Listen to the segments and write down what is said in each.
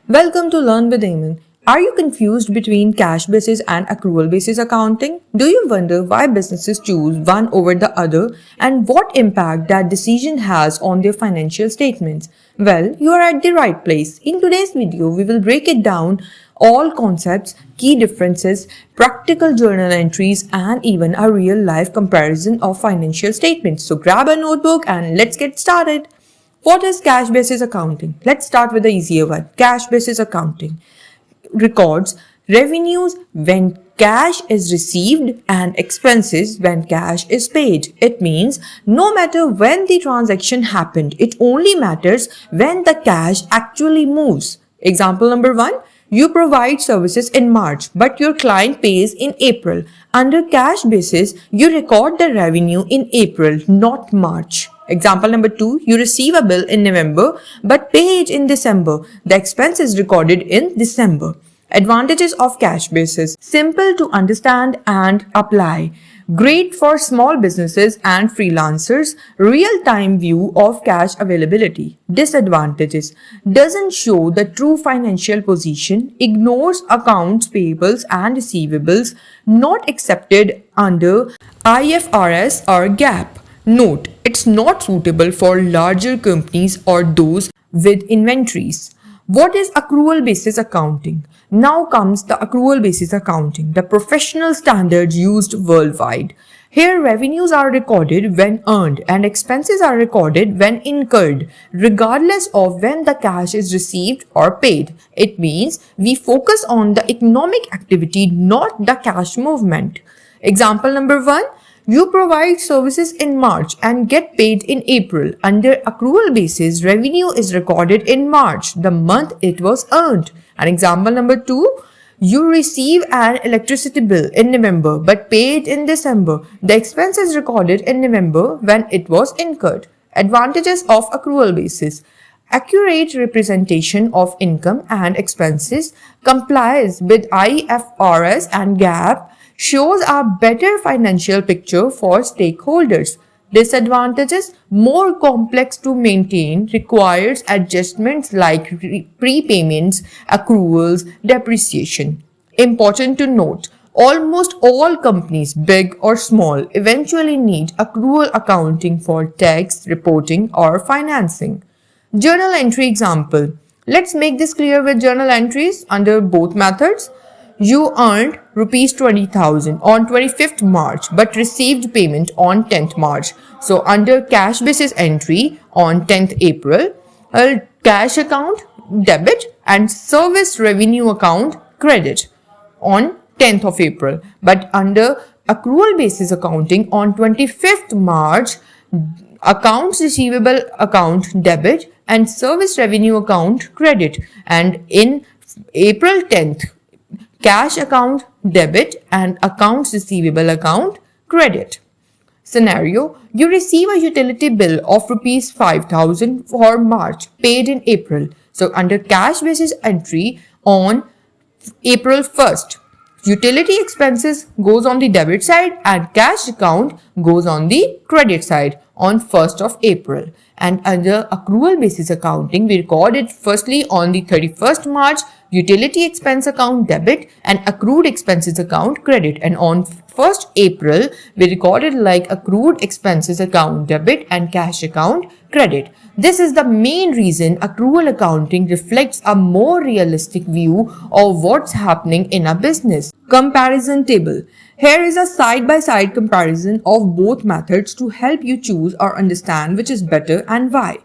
Welcome to Learn with Eamon. Are you confused between cash basis and accrual basis accounting? Do you wonder why businesses choose one over the other and what impact that decision has on their financial statements? Well, you are at the right place. In today's video, we will break it down all concepts, key differences, practical journal entries, and even a real life comparison of financial statements. So grab a notebook and let's get started. What is cash basis accounting? Let's start with the easier one. Cash basis accounting records revenues when cash is received and expenses when cash is paid. It means no matter when the transaction happened, it only matters when the cash actually moves. Example number 1. You provide services in March, but your client pays in April. Under cash basis, you record the revenue in April, not March. Example number 2, you receive a bill in November but pay it in December. The expense is recorded in December. Advantages of cash basis. Simple to understand and apply. Great for small businesses and freelancers. Real-time view of cash availability. Disadvantages. Doesn't show the true financial position. Ignores accounts payables and receivables. Not accepted under IFRS or GAAP. Note, it's not suitable for larger companies or those with inventories. What is accrual basis accounting? Now comes the accrual basis accounting, the professional standards used worldwide. Here revenues are recorded when earned and expenses are recorded when incurred, regardless of when the cash is received or paid. It means we focus on the economic activity, not the cash movement. Example number 1. You provide services in March and get paid in April. Under accrual basis, revenue is recorded in March, the month it was earned. And example number 2, you receive an electricity bill in November but pay it in December. The expense is recorded in November when it was incurred. Advantages of accrual basis. Accurate representation of income and expenses, complies with IFRS and GAAP, shows a better financial picture for stakeholders. Disadvantages: more complex to maintain, requires adjustments like prepayments, accruals, depreciation. Important to note, almost all companies, big or small, eventually need accrual accounting for tax, reporting, or financing. Journal entry example. Let's make this clear with journal entries under both methods. You earned rupees 20,000 on 25th March but received payment on 10th March. So under cash basis entry on 10th April, cash account debit and service revenue account credit on 10th of April. But under accrual basis accounting on 25th March, accounts receivable account debit and service revenue account credit, and in April 10th, cash account debit and accounts receivable account credit. Scenario: you receive a utility bill of rupees 5,000 for March paid in April. So under cash basis entry on April 1st, utility expenses goes on the debit side and cash account goes on the credit side on 1st of April. And under accrual basis accounting, we recorded firstly on the 31st March, utility expense account debit and accrued expenses account credit, and on 1st April we recorded like accrued expenses account debit and cash account credit. This is the main reason accrual accounting reflects a more realistic view of what's happening in a business. Comparison table. Here is a side-by-side comparison of both methods to help you choose or understand which is better and why.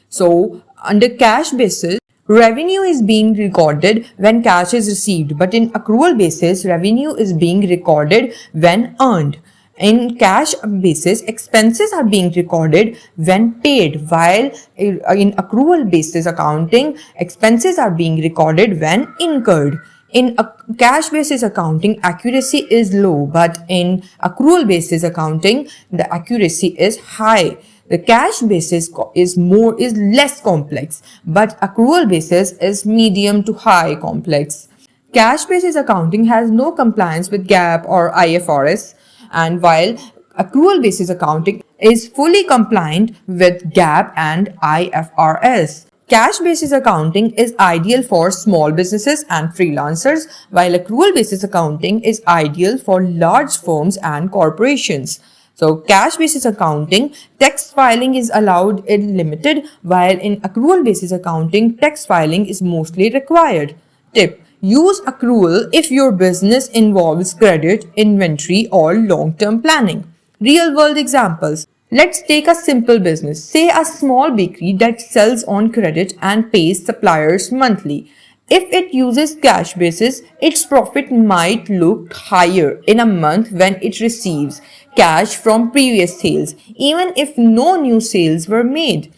So under cash basis, revenue is being recorded when cash is received, but in accrual basis, revenue is being recorded when earned. In cash basis, expenses are being recorded when paid, while in accrual basis accounting, expenses are being recorded when incurred. In a cash basis accounting, accuracy is low, but in accrual basis accounting, the accuracy is high. The cash basis is less complex, but accrual basis is medium to high complex. Cash basis accounting has no compliance with GAAP or IFRS. and while accrual basis accounting is fully compliant with GAAP and IFRS. Cash basis accounting is ideal for small businesses and freelancers, while accrual basis accounting is ideal for large firms and corporations. So, cash basis accounting, tax filing is allowed in limited, while in accrual basis accounting, tax filing is mostly required. Tip: use accrual if your business involves credit, inventory, or long-term planning. Real world examples. Let's take a simple business, say a small bakery that sells on credit and pays suppliers monthly. If it uses cash basis, its profit might look higher in a month when it receives cash from previous sales, even if no new sales were made.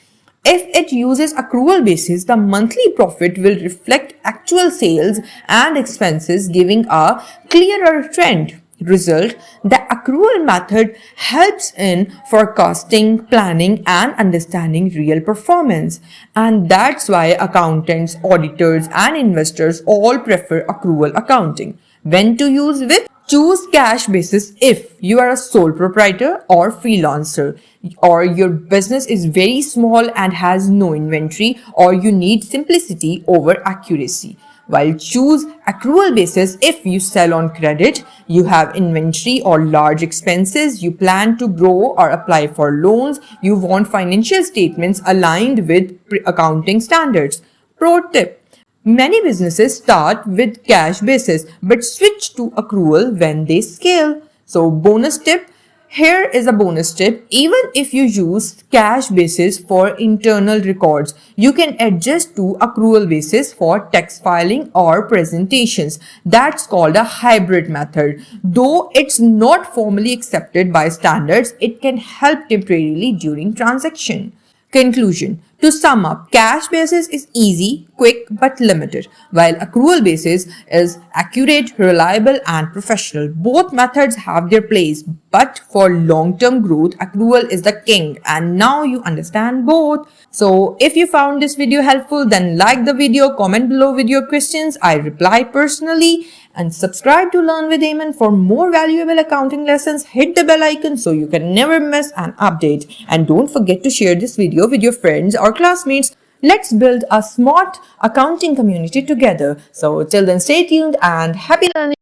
If it uses accrual basis, the monthly profit will reflect actual sales and expenses, giving a clearer trend. Result: the accrual method helps in forecasting, planning, and understanding real performance. And that's why accountants, auditors, and investors all prefer accrual accounting. When to use with? Choose cash basis if you are a sole proprietor or freelancer, or your business is very small and has no inventory, or you need simplicity over accuracy. While choose accrual basis if you sell on credit, you have inventory or large expenses, you plan to grow or apply for loans, you want financial statements aligned with accounting standards. Pro tip: many businesses start with cash basis but switch to accrual when they scale. So, bonus tip. Here is a bonus tip. Even if you use cash basis for internal records, you can adjust to accrual basis for tax filing or presentations. That's called a hybrid method. Though it's not formally accepted by standards, it can help temporarily during transaction. Conclusion. To sum up, cash basis is easy, quick, but limited, while accrual basis is accurate, reliable, and professional. Both methods have their place, but for long-term growth, accrual is the king, and now you understand both. So, if you found this video helpful, then like the video, comment below with your questions. I reply personally, and subscribe to Learn with Eamon for more valuable accounting lessons. Hit the bell icon so you can never miss an update. And don't forget to share this video with your friends or classmates. Let's build a smart accounting community together. So till then, stay tuned and happy learning.